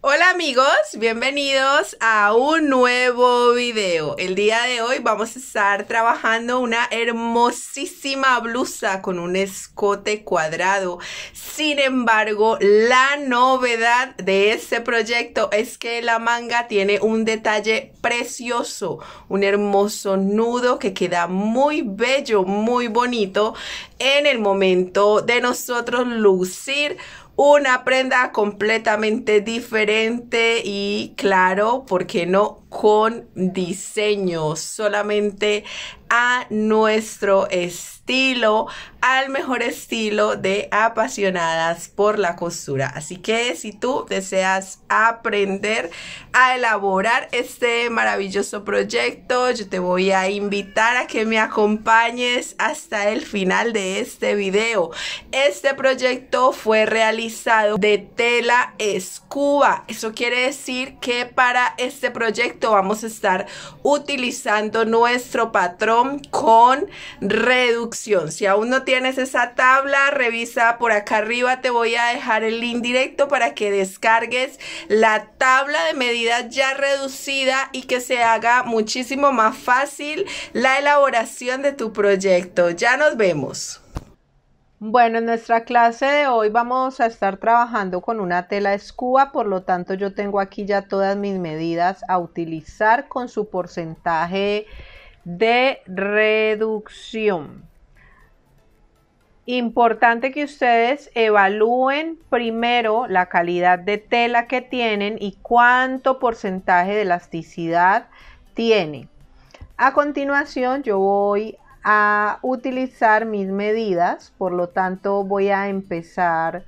Hola amigos, bienvenidos a un nuevo video. El día de hoy vamos a estar trabajando una hermosísima blusa con un escote cuadrado. Sin embargo, la novedad de este proyecto es que la manga tiene un detalle precioso, un hermoso nudo que queda muy bello, muy bonito en el momento de nosotros lucir una prenda completamente diferente y claro, ¿por qué no? Con diseño, solamente a nuestro estilo, al mejor estilo de apasionadas por la costura. Así que si tú deseas aprender a elaborar este maravilloso proyecto, yo te voy a invitar a que me acompañes hasta el final de este video. Este proyecto fue realizado de tela escuba. Eso quiere decir que para este proyecto vamos a estar utilizando nuestro patrón con reducción. Si aún no tienes esa tabla, revisa por acá arriba. Te voy a dejar el link directo para que descargues la tabla de medidas ya reducida y que se haga muchísimo más fácil la elaboración de tu proyecto. Ya nos vemos. Bueno, en nuestra clase de hoy vamos a estar trabajando con una tela escuba, por lo tanto yo tengo aquí ya todas mis medidas a utilizar con su porcentaje de reducción. Importante que ustedes evalúen primero la calidad de tela que tienen y cuánto porcentaje de elasticidad tiene. A continuación yo voy a utilizar mis medidas, por lo tanto voy a empezar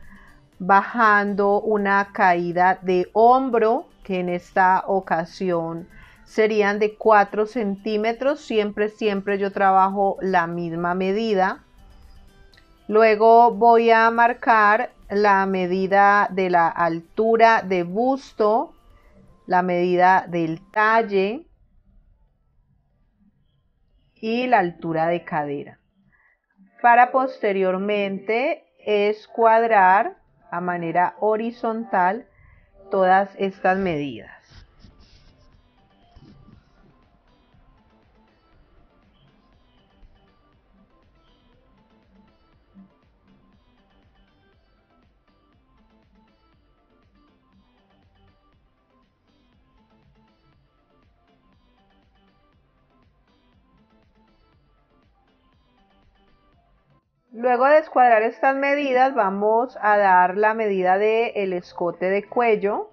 bajando una caída de hombro, que en esta ocasión serían de 4 centímetros. Siempre yo trabajo la misma medida. Luego voy a marcar la medida de la altura de busto, la medida del talle y la altura de cadera, para posteriormente escuadrar a manera horizontal todas estas medidas. Luego de escuadrar estas medidas vamos a dar la medida del escote de cuello.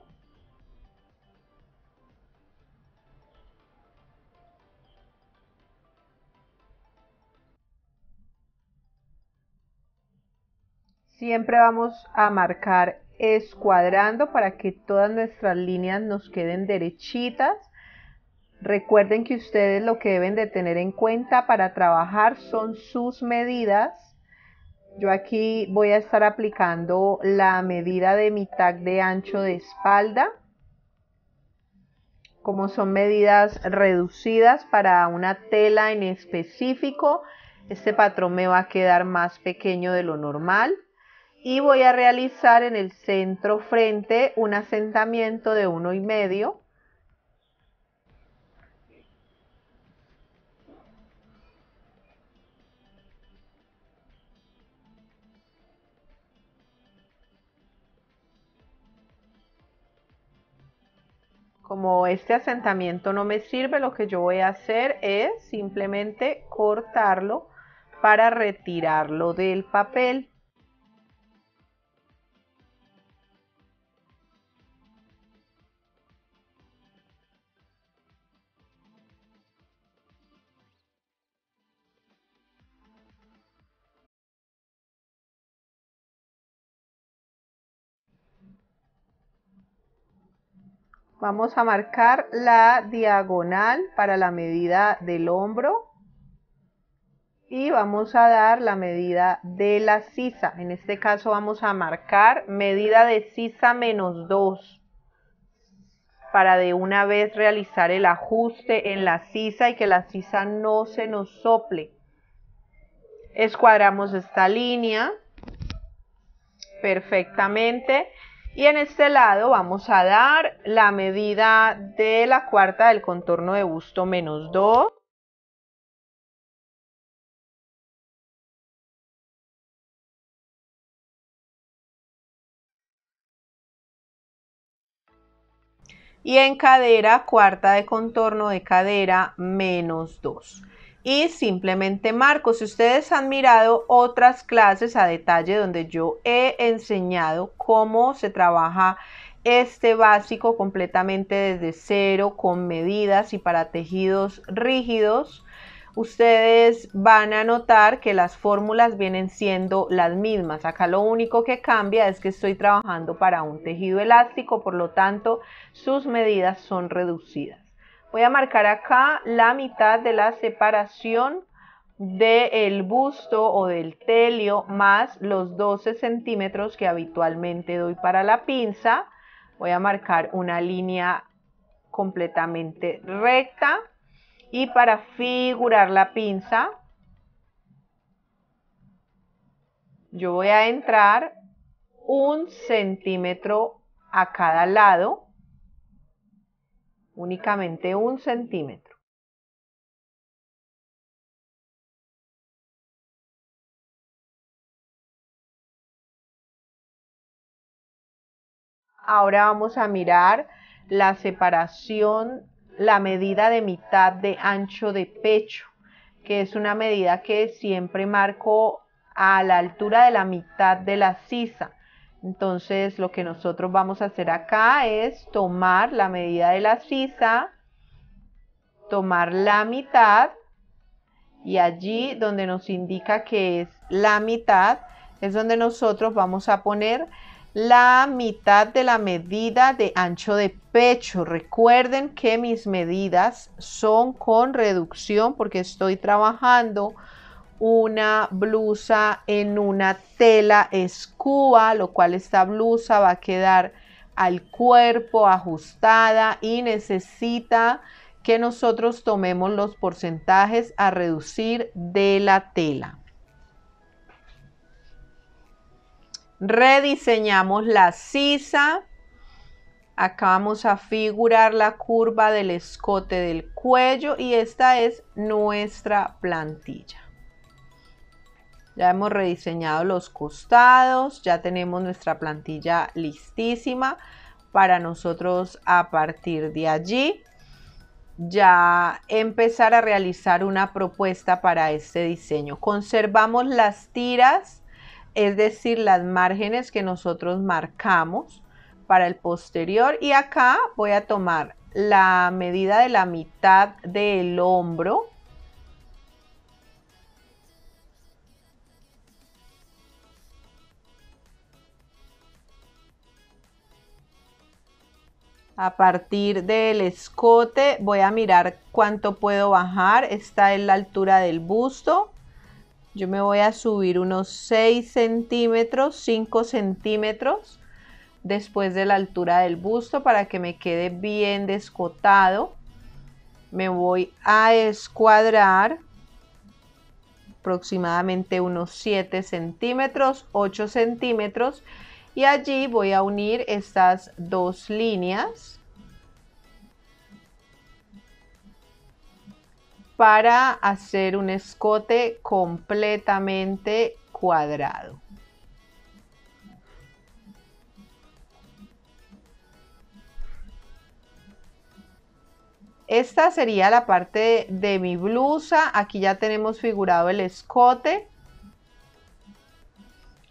Siempre vamos a marcar escuadrando para que todas nuestras líneas nos queden derechitas. Recuerden que ustedes lo que deben de tener en cuenta para trabajar son sus medidas. Yo aquí voy a estar aplicando la medida de mi tag de ancho de espalda. Como son medidas reducidas para una tela en específico, este patrón me va a quedar más pequeño de lo normal. Y voy a realizar en el centro frente un asentamiento de 1,5. Como este asentamiento no me sirve, lo que yo voy a hacer es simplemente cortarlo para retirarlo del papel. Vamos a marcar la diagonal para la medida del hombro y vamos a dar la medida de la sisa. En este caso vamos a marcar medida de sisa -2 para de una vez realizar el ajuste en la sisa y que la sisa no se nos sople. Escuadramos esta línea perfectamente Y en este lado vamos a dar la medida de la cuarta del contorno de busto -2. Y en cadera, cuarta de contorno de cadera -2. Y simplemente marco. Si ustedes han mirado otras clases a detalle donde yo he enseñado cómo se trabaja este básico completamente desde cero, con medidas y para tejidos rígidos, ustedes van a notar que las fórmulas vienen siendo las mismas. Acá lo único que cambia es que estoy trabajando para un tejido elástico, por lo tanto sus medidas son reducidas. Voy a marcar acá la mitad de la separación del busto o del telio más los 12 centímetros que habitualmente doy para la pinza. Voy a marcar una línea completamente recta y para figurar la pinza yo voy a entrar 1 centímetro a cada lado, únicamente 1 centímetro. Ahora vamos a mirar la separación, la medida de mitad de ancho de pecho, que es una medida que siempre marco a la altura de la mitad de la sisa. Entonces lo que nosotros vamos a hacer acá es tomar la medida de la sisa, tomar la mitad y allí donde nos indica que es la mitad es donde nosotros vamos a poner la mitad de la medida de ancho de pecho. Recuerden que mis medidas son con reducción porque estoy trabajando una blusa en una tela escuba, lo cual esta blusa va a quedar al cuerpo ajustada y necesita que nosotros tomemos los porcentajes a reducir de la tela. Rediseñamos la sisa. Acá vamos a figurar la curva del escote del cuello y esta es nuestra plantilla. Ya hemos rediseñado los costados, ya tenemos nuestra plantilla listísima para nosotros a partir de allí ya empezar a realizar una propuesta para este diseño. Conservamos las tiras, es decir, las márgenes que nosotros marcamos para el posterior y acá voy a tomar la medida de la mitad del hombro . A partir del escote voy a mirar cuánto puedo bajar. Esta es la altura del busto. Yo me voy a subir unos 6 centímetros, 5 centímetros después de la altura del busto para que me quede bien descotado. Me voy a escuadrar aproximadamente unos 7 centímetros, 8 centímetros. Y allí voy a unir estas dos líneas para hacer un escote completamente cuadrado. Esta sería la parte de mi blusa. Aquí ya tenemos figurado el escote.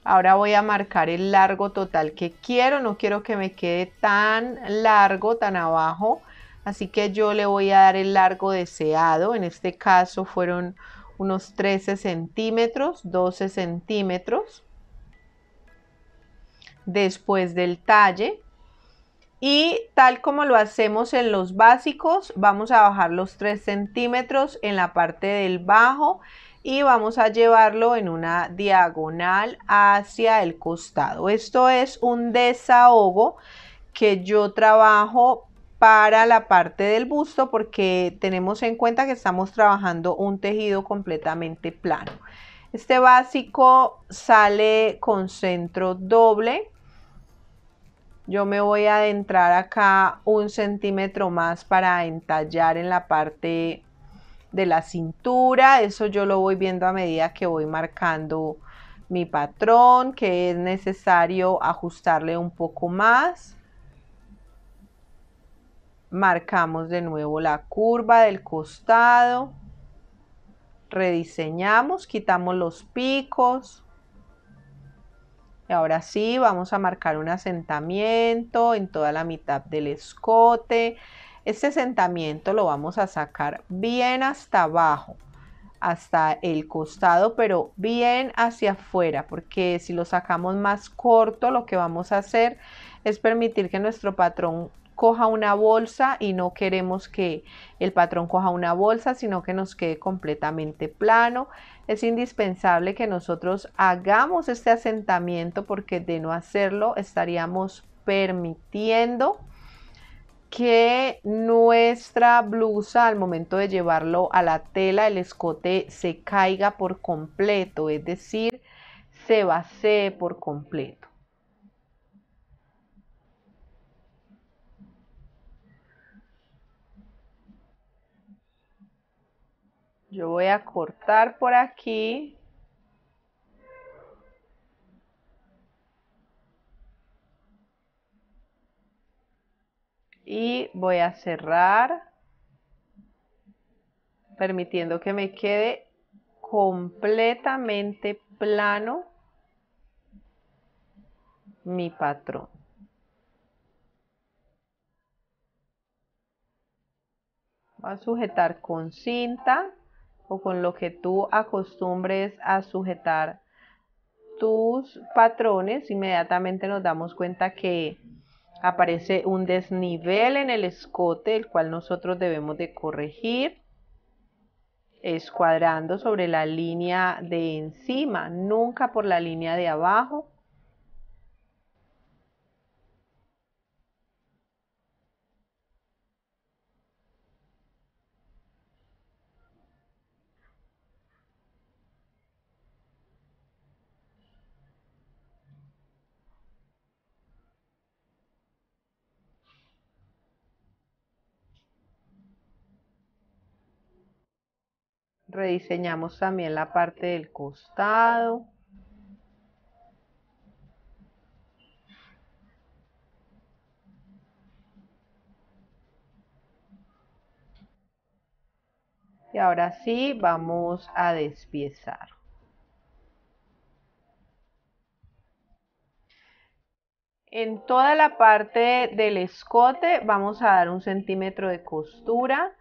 Ahora voy a marcar el largo total que quiero. No quiero que me quede tan largo, tan abajo. Así que yo le voy a dar el largo deseado. En este caso fueron unos 13 centímetros, 12 centímetros. Después del talle. Y tal como lo hacemos en los básicos, vamos a bajar los 3 centímetros en la parte del bajo. Y vamos a llevarlo en una diagonal hacia el costado. Esto es un desahogo que yo trabajo para la parte del busto porque tenemos en cuenta que estamos trabajando un tejido completamente plano. Este básico sale con centro doble. Yo me voy a adentrar acá 1 centímetro más para entallar en la parte de la cintura. Eso yo lo voy viendo a medida que voy marcando mi patrón, que es necesario ajustarle un poco más. Marcamos de nuevo la curva del costado, rediseñamos, quitamos los picos y ahora sí vamos a marcar un asentamiento en toda la mitad del escote. Este asentamiento lo vamos a sacar bien hasta abajo, hasta el costado, pero bien hacia afuera, porque si lo sacamos más corto, lo que vamos a hacer es permitir que nuestro patrón coja una bolsa, y no queremos que el patrón coja una bolsa, sino que nos quede completamente plano. Es indispensable que nosotros hagamos este asentamiento, porque de no hacerlo estaríamos permitiendo que nuestra blusa, al momento de llevarlo a la tela, el escote se caiga por completo, es decir, se vacíe por completo. Yo voy a cortar por aquí. Y voy a cerrar, permitiendo que me quede completamente plano mi patrón. Voy a sujetar con cinta o con lo que tú acostumbres a sujetar tus patrones. Inmediatamente nos damos cuenta que aparece un desnivel en el escote, el cual nosotros debemos de corregir, escuadrando sobre la línea de encima, nunca por la línea de abajo. Rediseñamos también la parte del costado. Y ahora sí vamos a despiezar. En toda la parte del escote vamos a dar 1 centímetro de costura.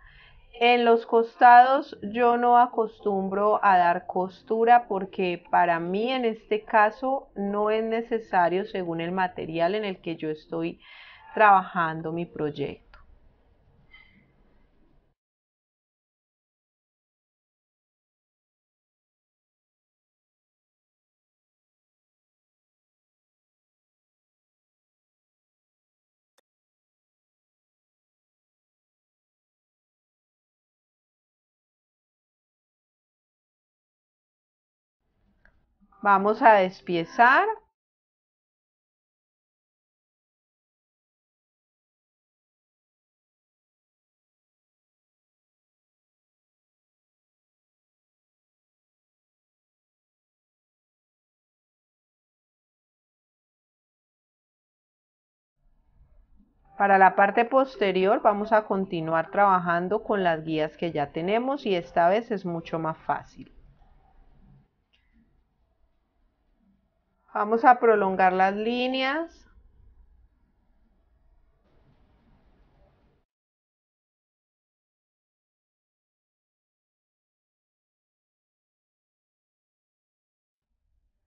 En los costados yo no acostumbro a dar costura, porque para mí en este caso no es necesario, según el material en el que yo estoy trabajando mi proyecto. Vamos a despiezar. Para la parte posterior vamos a continuar trabajando con las guías que ya tenemos, y esta vez es mucho más fácil. Vamos a prolongar las líneas.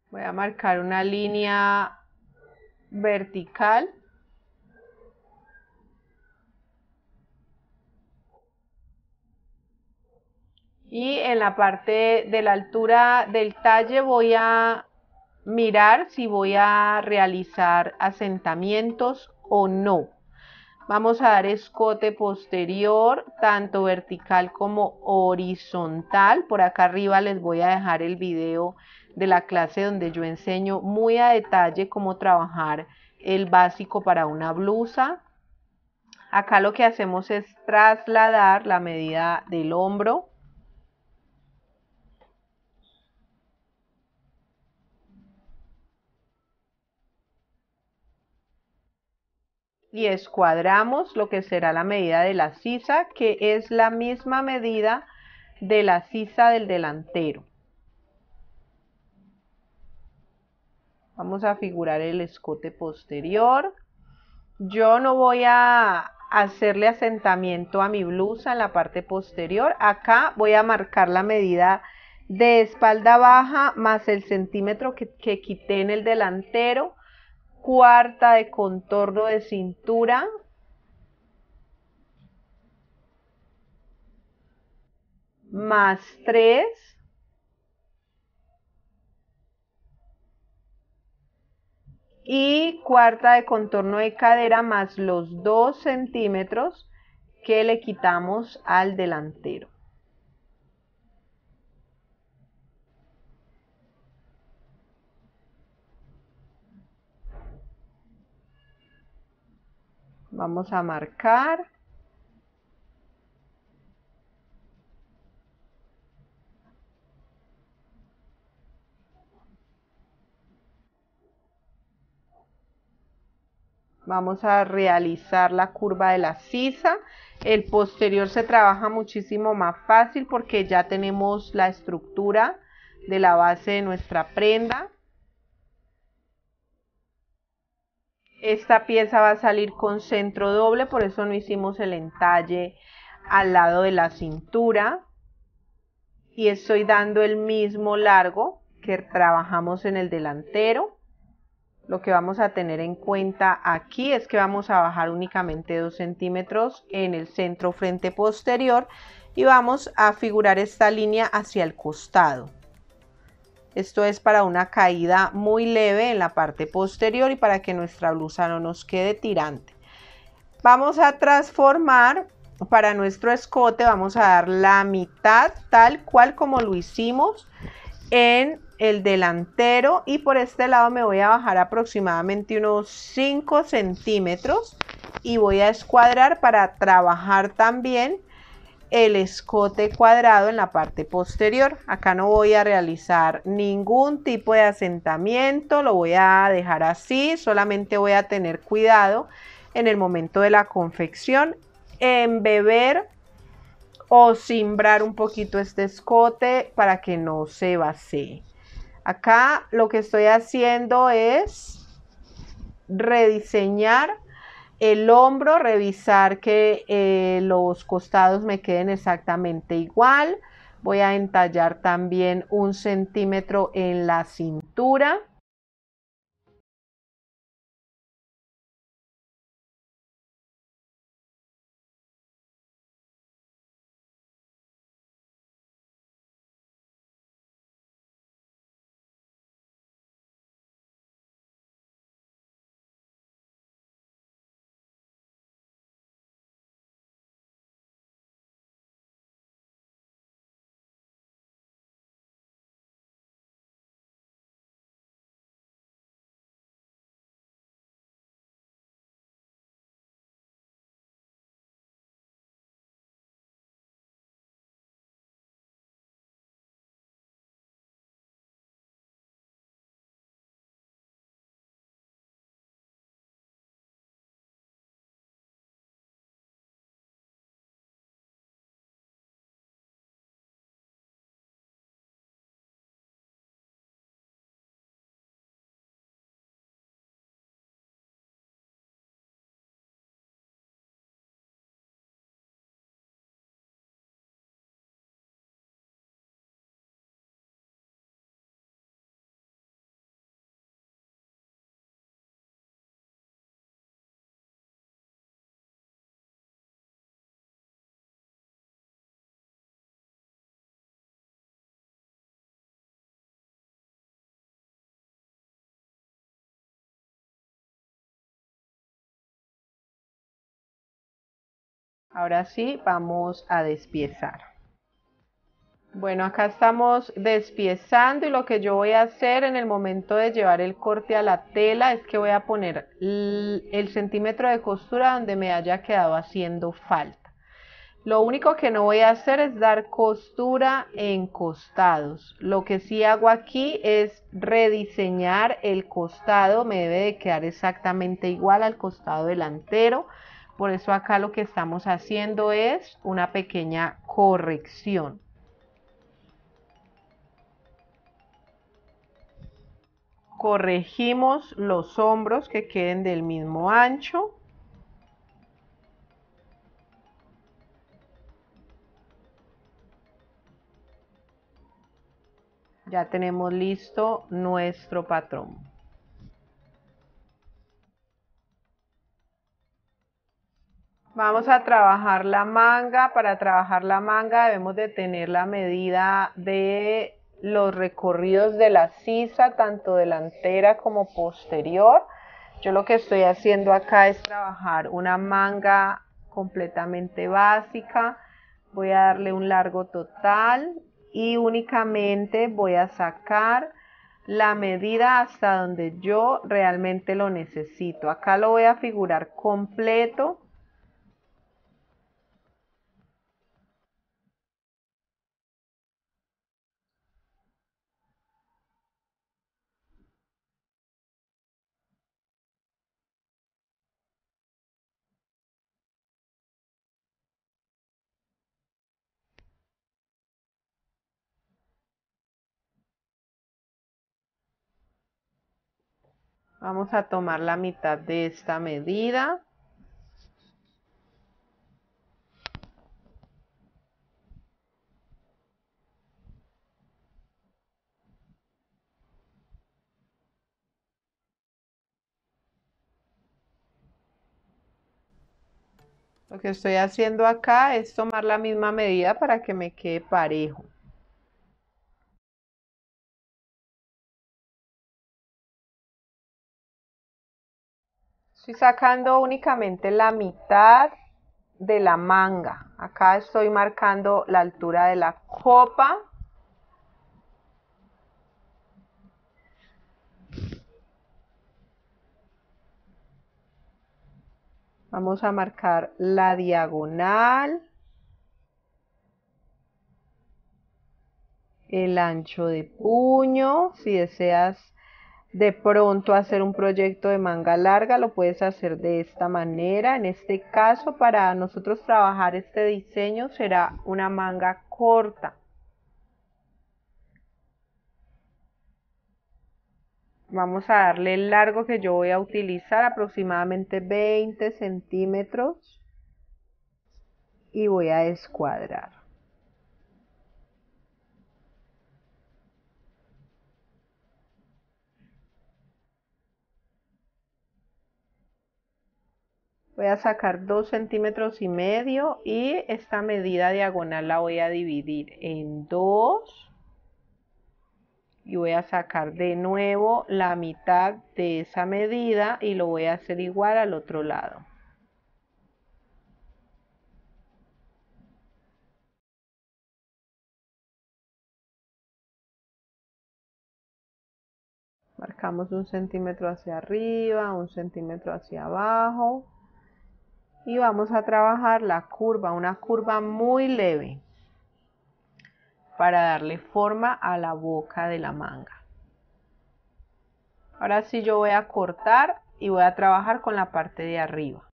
Voy a marcar una línea vertical. Y en la parte de la altura del talle voy a mirar si voy a realizar asentamientos o no. Vamos a dar escote posterior, tanto vertical como horizontal. Por acá arriba les voy a dejar el video de la clase donde yo enseño muy a detalle cómo trabajar el básico para una blusa. Acá lo que hacemos es trasladar la medida del hombro y escuadramos lo que será la medida de la sisa, que es la misma medida de la sisa del delantero. Vamos a figurar el escote posterior. Yo no voy a hacerle asentamiento a mi blusa en la parte posterior. Acá voy a marcar la medida de espalda baja más el centímetro que quité en el delantero, cuarta de contorno de cintura, más 3, y cuarta de contorno de cadera más los 2 centímetros que le quitamos al delantero. Vamos a marcar. Vamos a realizar la curva de la sisa. El posterior se trabaja muchísimo más fácil porque ya tenemos la estructura de la base de nuestra prenda. Esta pieza va a salir con centro doble, por eso no hicimos el entalle al lado de la cintura. Y estoy dando el mismo largo que trabajamos en el delantero. Lo que vamos a tener en cuenta aquí es que vamos a bajar únicamente 2 centímetros en el centro frente posterior y vamos a figurar esta línea hacia el costado. Esto es para una caída muy leve en la parte posterior y para que nuestra blusa no nos quede tirante. Vamos a transformar para nuestro escote, vamos a dar la mitad tal cual como lo hicimos en el delantero, y por este lado me voy a bajar aproximadamente unos 5 centímetros y voy a escuadrar para trabajar también el escote cuadrado en la parte posterior. Acá no voy a realizar ningún tipo de asentamiento, lo voy a dejar así, solamente voy a tener cuidado en el momento de la confección en beber o cimbrar un poquito este escote para que no se vacíe. Acá lo que estoy haciendo es rediseñar el hombro, revisar que los costados me queden exactamente igual. Voy a entallar también 1 centímetro en la cintura. Ahora sí, vamos a despiezar. Bueno, acá estamos despiezando y lo que yo voy a hacer en el momento de llevar el corte a la tela es que voy a poner el centímetro de costura donde me haya quedado haciendo falta. Lo único que no voy a hacer es dar costura en costados. Lo que sí hago aquí es rediseñar el costado. Me debe de quedar exactamente igual al costado delantero. Por eso acá lo que estamos haciendo es una pequeña corrección. Corregimos los hombros que queden del mismo ancho. Ya tenemos listo nuestro patrón. Vamos a trabajar la manga. Para trabajar la manga debemos de tener la medida de los recorridos de la sisa, tanto delantera como posterior. Yo lo que estoy haciendo acá es trabajar una manga completamente básica. Voy a darle un largo total y únicamente voy a sacar la medida hasta donde yo realmente lo necesito. Acá lo voy a figurar completo. Vamos a tomar la mitad de esta medida. Lo que estoy haciendo acá es tomar la misma medida para que me quede parejo. Estoy sacando únicamente la mitad de la manga. Acá estoy marcando la altura de la copa. Vamos a marcar la diagonal, el ancho de puño. Si deseas de pronto hacer un proyecto de manga larga, lo puedes hacer de esta manera. En este caso, para nosotros trabajar este diseño será una manga corta. Vamos a darle el largo que yo voy a utilizar, aproximadamente 20 centímetros, y voy a escuadrar. Voy a sacar 2,5 centímetros y esta medida diagonal la voy a dividir en 2 y voy a sacar de nuevo la mitad de esa medida y lo voy a hacer igual al otro lado. Marcamos 1 centímetro hacia arriba, 1 centímetro hacia abajo y vamos a trabajar la curva, una curva muy leve para darle forma a la boca de la manga. Ahora sí yo voy a cortar y voy a trabajar con la parte de arriba.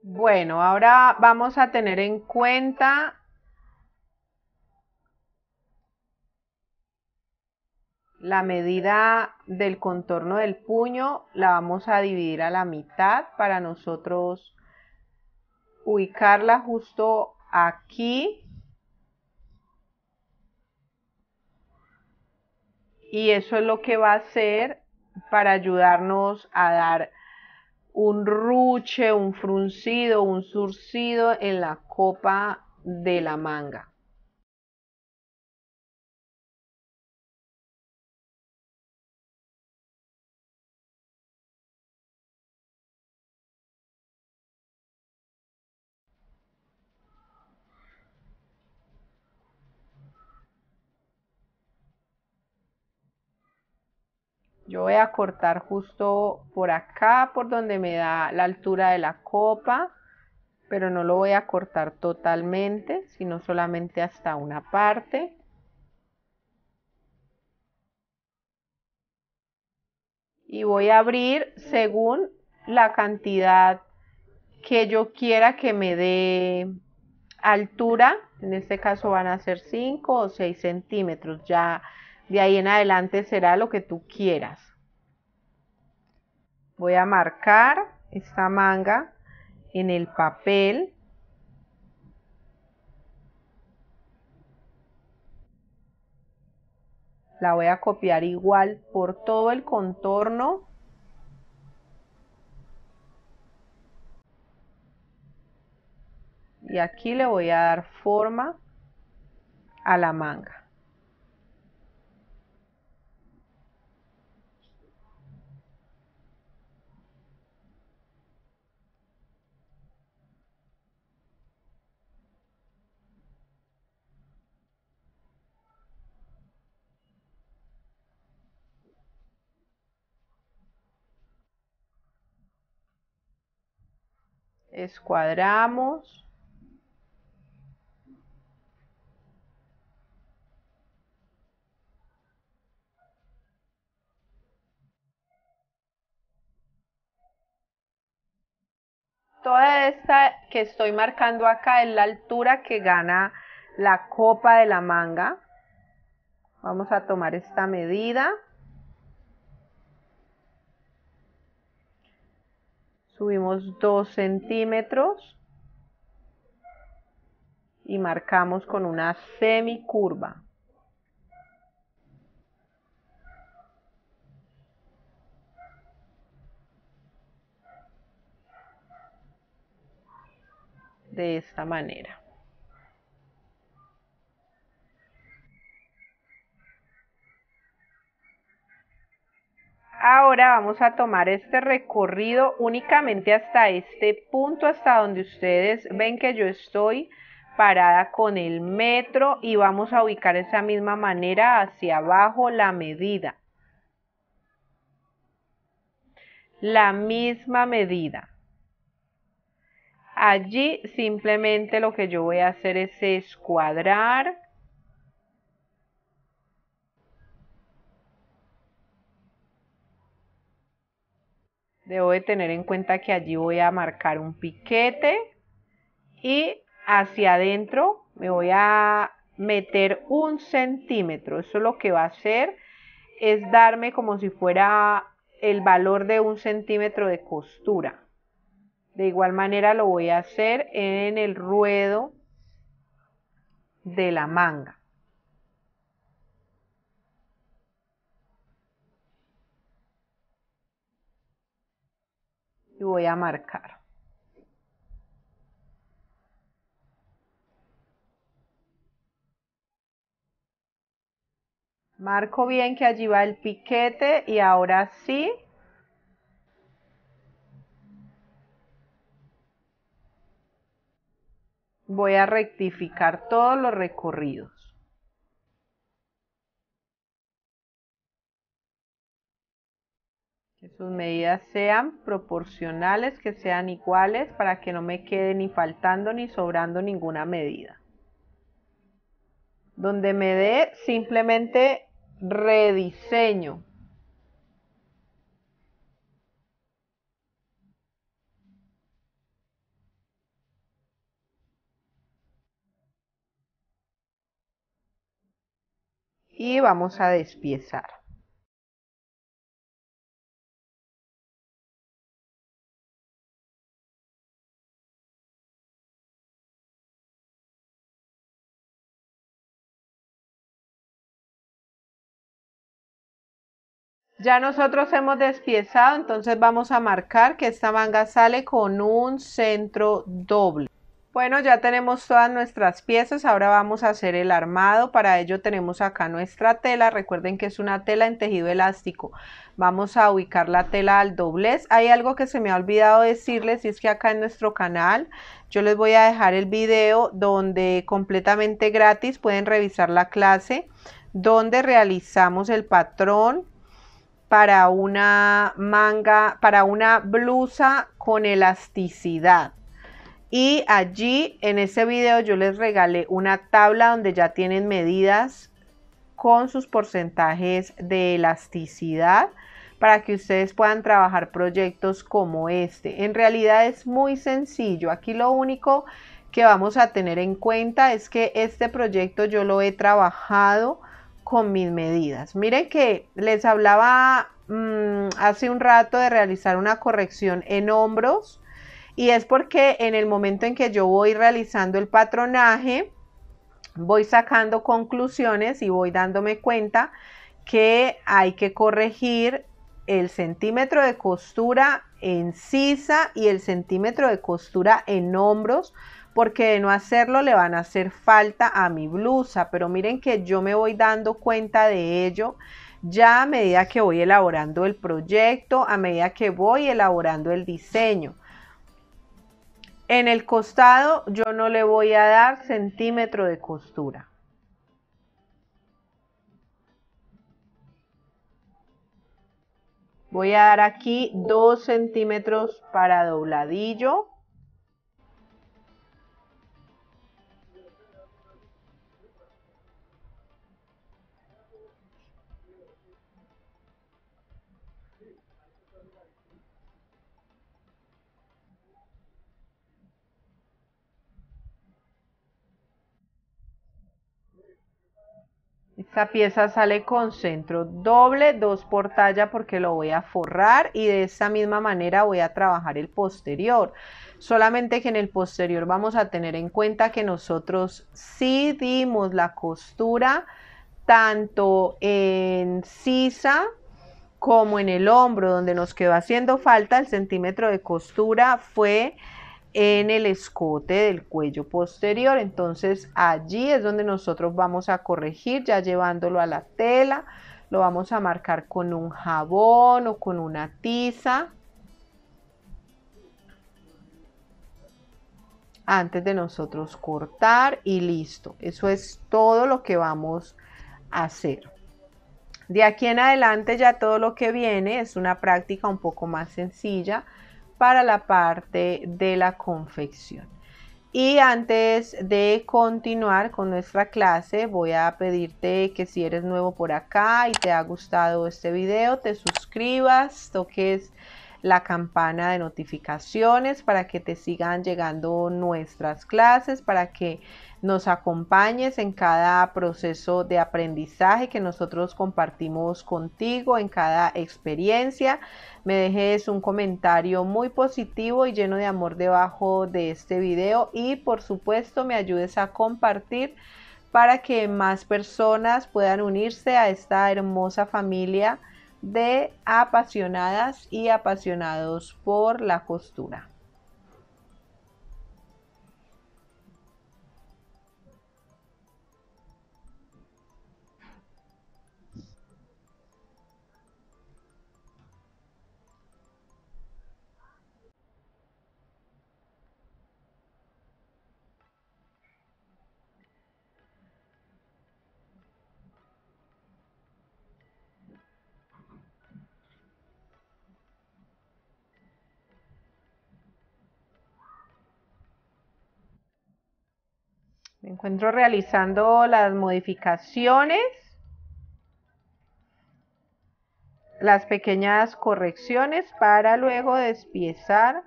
Bueno, ahora vamos a tener en cuenta la medida del contorno del puño, la vamos a dividir a la mitad para nosotros ubicarla justo aquí. Y eso es lo que va a hacer para ayudarnos a dar un ruche, un fruncido, un surcido en la copa de la manga. Yo voy a cortar justo por acá, por donde me da la altura de la copa, pero no lo voy a cortar totalmente, sino solamente hasta una parte. Y voy a abrir según la cantidad que yo quiera que me dé altura. En este caso van a ser 5 o 6 centímetros. Ya de ahí en adelante será lo que tú quieras. Voy a marcar esta manga en el papel. La voy a copiar igual por todo el contorno. Y aquí le voy a dar forma a la manga. Escuadramos. Toda esta que estoy marcando acá es la altura que gana la copa de la manga. Vamos a tomar esta medida. Subimos 2 centímetros y marcamos con una semicurva. De esta manera. Ahora vamos a tomar este recorrido únicamente hasta este punto, hasta donde ustedes ven que yo estoy parada con el metro, y vamos a ubicar esa misma manera hacia abajo la medida. La misma medida. Allí simplemente lo que yo voy a hacer es escuadrar. Debo de tener en cuenta que allí voy a marcar un piquete y hacia adentro me voy a meter 1 centímetro. Eso lo que va a hacer es darme como si fuera el valor de 1 centímetro de costura. De igual manera lo voy a hacer en el ruedo de la manga. Y voy a marcar. Marco bien que allí va el piquete y ahora sí voy a rectificar todos los recorridos. Que sus medidas sean proporcionales, que sean iguales, para que no me quede ni faltando ni sobrando ninguna medida. Donde me dé, simplemente rediseño. Y vamos a despiezar. Ya nosotros hemos despiezado, entonces vamos a marcar que esta manga sale con un centro doble. Bueno, ya tenemos todas nuestras piezas, ahora vamos a hacer el armado. Para ello tenemos acá nuestra tela, recuerden que es una tela en tejido elástico. Vamos a ubicar la tela al doblez. Hay algo que se me ha olvidado decirles y es que acá en nuestro canal yo les voy a dejar el video donde completamente gratis pueden revisar la clase donde realizamos el patrón para una manga, para una blusa con elasticidad. Y allí en ese video yo les regalé una tabla donde ya tienen medidas con sus porcentajes de elasticidad para que ustedes puedan trabajar proyectos como este. En realidad es muy sencillo. Aquí lo único que vamos a tener en cuenta es que este proyecto yo lo he trabajado con mis medidas. Miren que les hablaba hace un rato de realizar una corrección en hombros. Y es porque en el momento en que yo voy realizando el patronaje, voy sacando conclusiones y voy dándome cuenta que hay que corregir el centímetro de costura en sisa y el centímetro de costura en hombros, porque de no hacerlo le van a hacer falta a mi blusa. Pero miren que yo me voy dando cuenta de ello ya a medida que voy elaborando el proyecto, a medida que voy elaborando el diseño. En el costado yo no le voy a dar centímetro de costura. Voy a dar aquí 2 centímetros para dobladillo. Esta pieza sale con centro doble, 2 por talla porque lo voy a forrar y de esta misma manera voy a trabajar el posterior. Solamente que en el posterior vamos a tener en cuenta que nosotros sí dimos la costura tanto en sisa como en el hombro, donde nos quedó haciendo falta el centímetro de costura fue en el escote del cuello posterior. Entonces allí es donde nosotros vamos a corregir, ya llevándolo a la tela. Lo vamos a marcar con un jabón o con una tiza antes de nosotros cortar y listo. Eso es todo lo que vamos a hacer. De aquí en adelante ya todo lo que viene es una práctica un poco más sencilla para la parte de la confección. Y antes de continuar con nuestra clase, voy a pedirte que si eres nuevo por acá y te ha gustado este video, te suscribas, toques la campana de notificaciones para que te sigan llegando nuestras clases, para que nos acompañes en cada proceso de aprendizaje que nosotros compartimos contigo, en cada experiencia. Me dejes un comentario muy positivo y lleno de amor debajo de este video y por supuesto me ayudes a compartir para que más personas puedan unirse a esta hermosa familia de apasionadas y apasionados por la costura. Me encuentro realizando las modificaciones, las pequeñas correcciones para luego despiezar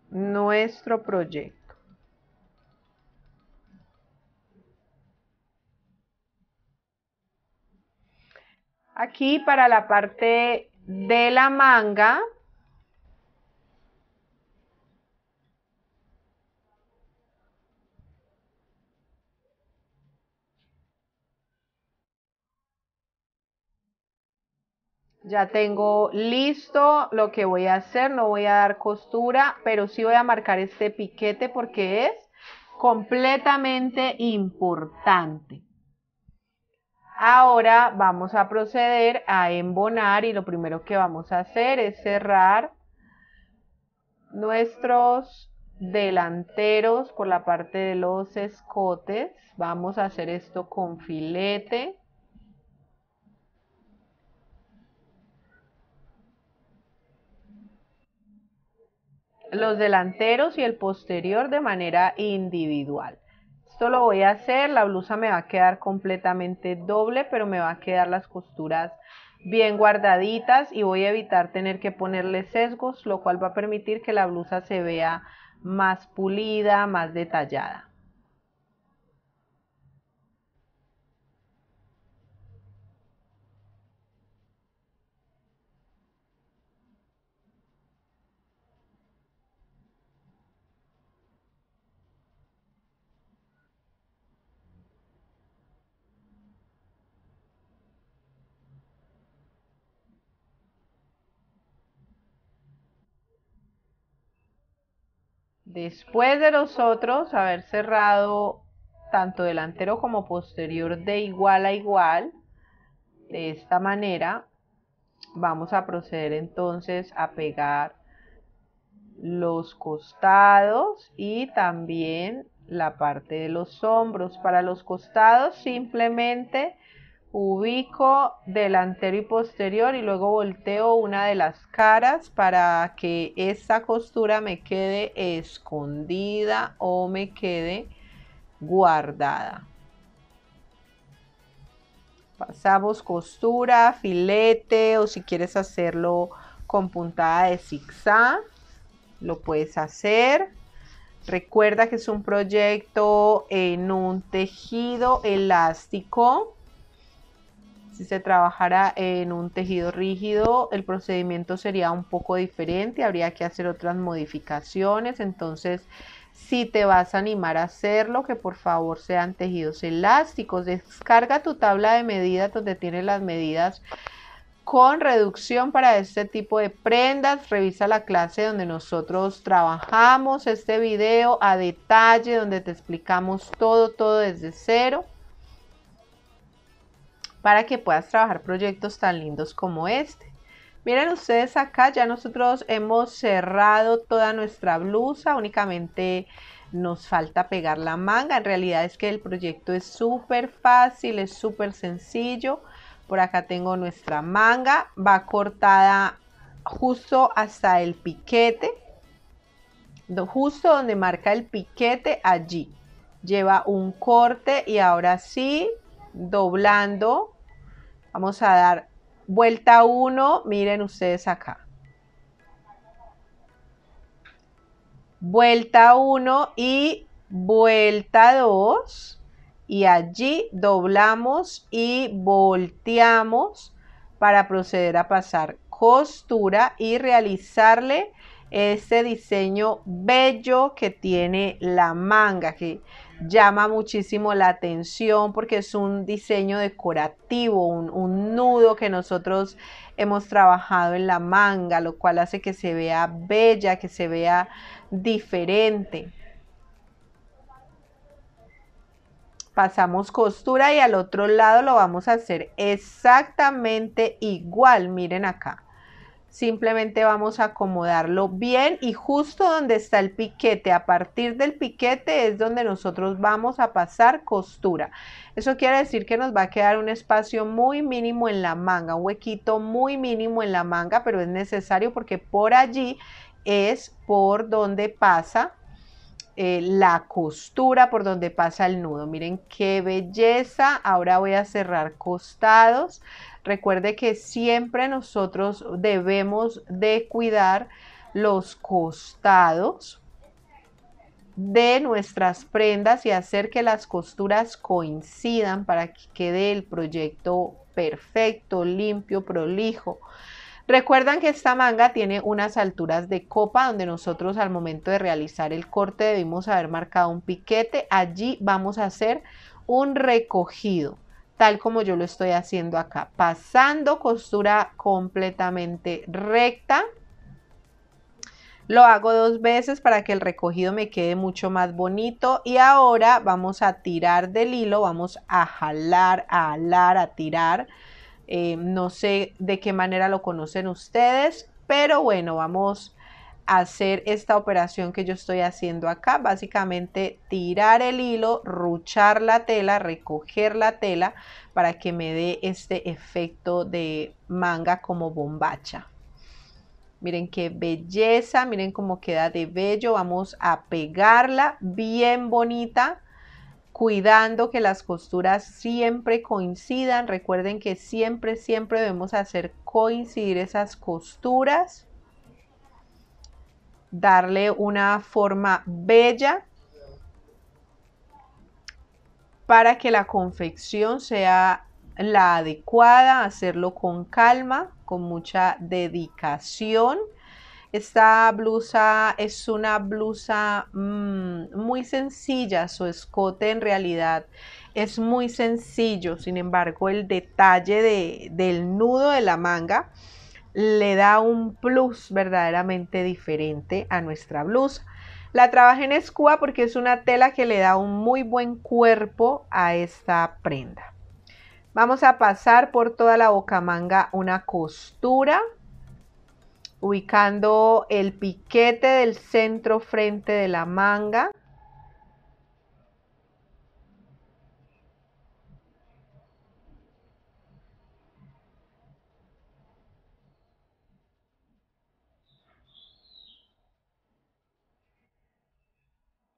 nuestro proyecto. Aquí para la parte de la manga, Ya tengo listo lo que voy a hacer, no voy a dar costura, pero sí voy a marcar este piquete porque es completamente importante. Ahora vamos a proceder a embonar y lo primero que vamos a hacer es cerrar nuestros delanteros por la parte de los escotes. Vamos a hacer esto con filete. Los delanteros y el posterior de manera individual. Esto lo voy a hacer, la blusa me va a quedar completamente doble, pero me va a quedar las costuras bien guardaditas y voy a evitar tener que ponerle sesgos, lo cual va a permitir que la blusa se vea más pulida, más detallada. Después de nosotros haber cerrado tanto delantero como posterior de igual a igual, de esta manera, vamos a proceder entonces a pegar los costados y también la parte de los hombros. Para los costados simplemente ubico delantero y posterior y luego volteo una de las caras para que esta costura me quede escondida o me quede guardada. Pasamos costura, filete o si quieres hacerlo con puntada de zigzag, lo puedes hacer. Recuerda que es un proyecto en un tejido elástico. Si se trabajara en un tejido rígido, el procedimiento sería un poco diferente, habría que hacer otras modificaciones. Entonces, si te vas a animar a hacerlo, que por favor sean tejidos elásticos. Descarga tu tabla de medidas donde tienes las medidas con reducción para este tipo de prendas. Revisa la clase donde nosotros trabajamos este video a detalle, donde te explicamos todo desde cero, para que puedas trabajar proyectos tan lindos como este. Miren ustedes acá, ya nosotros hemos cerrado toda nuestra blusa, únicamente nos falta pegar la manga. En realidad es que el proyecto es súper fácil, es súper sencillo. Por acá tengo nuestra manga, va cortada justo hasta el piquete, justo donde marca el piquete, allí lleva un corte y ahora sí, doblando, vamos a dar vuelta 1, miren ustedes acá. Vuelta 1 y vuelta 2. Y allí doblamos y volteamos para proceder a pasar costura y realizarle este diseño bello que tiene la manga, que llama muchísimo la atención porque es un diseño decorativo, un nudo que nosotros hemos trabajado en la manga, lo cual hace que se vea bella, que se vea diferente. Pasamos costura y al otro lado lo vamos a hacer exactamente igual, miren acá. Simplemente vamos a acomodarlo bien y justo donde está el piquete, a partir del piquete es donde nosotros vamos a pasar costura. Eso quiere decir que nos va a quedar un espacio muy mínimo en la manga, un huequito muy mínimo en la manga, pero es necesario porque por allí es por donde pasa la costura, por donde pasa el nudo. Miren qué belleza. Ahora voy a cerrar costados. Recuerde que siempre nosotros debemos de cuidar los costados de nuestras prendas y hacer que las costuras coincidan para que quede el proyecto perfecto, limpio, prolijo. Recuerdan que esta manga tiene unas alturas de copa donde nosotros al momento de realizar el corte debimos haber marcado un piquete. Allí vamos a hacer un recogido. tal como yo lo estoy haciendo acá, pasando costura completamente recta. Lo hago 2 veces para que el recogido me quede mucho más bonito. Y ahora vamos a tirar del hilo, vamos a jalar, a alar, a tirar. No sé de qué manera lo conocen ustedes, pero bueno, vamos a hacer esta operación que yo estoy haciendo acá. Básicamente tirar el hilo, ruchar la tela, recoger la tela para que me dé este efecto de manga como bombacha. Miren qué belleza, miren cómo queda de bello. Vamos a pegarla bien bonita, cuidando que las costuras siempre coincidan. Recuerden que siempre debemos hacer coincidir esas costuras. Darle una forma bella para que la confección sea la adecuada, hacerlo con calma, con mucha dedicación. Esta blusa es una blusa muy sencilla, su escote en realidad es muy sencillo, sin embargo el detalle del nudo de la manga le da un plus verdaderamente diferente a nuestra blusa. La trabajé en escúa porque es una tela que le da un muy buen cuerpo a esta prenda. Vamos a pasar por toda la bocamanga una costura, ubicando el piquete del centro frente de la manga.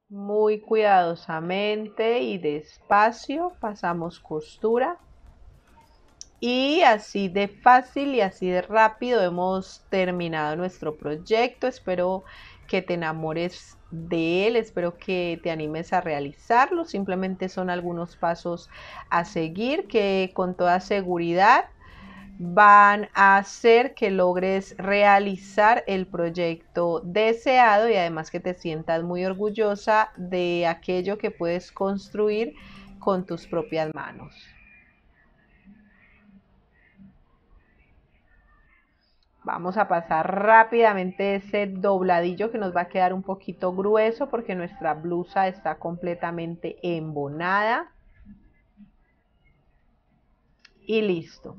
Muy cuidadosamente y despacio pasamos costura. Y así de fácil y así de rápido hemos terminado nuestro proyecto. Espero que te enamores de él, espero que te animes a realizarlo. Simplemente son algunos pasos a seguir que con toda seguridad van a hacer que logres realizar el proyecto deseado y además que te sientas muy orgullosa de aquello que puedes construir con tus propias manos. Vamos a pasar rápidamente ese dobladillo que nos va a quedar un poquito grueso porque nuestra blusa está completamente embonada. Y listo.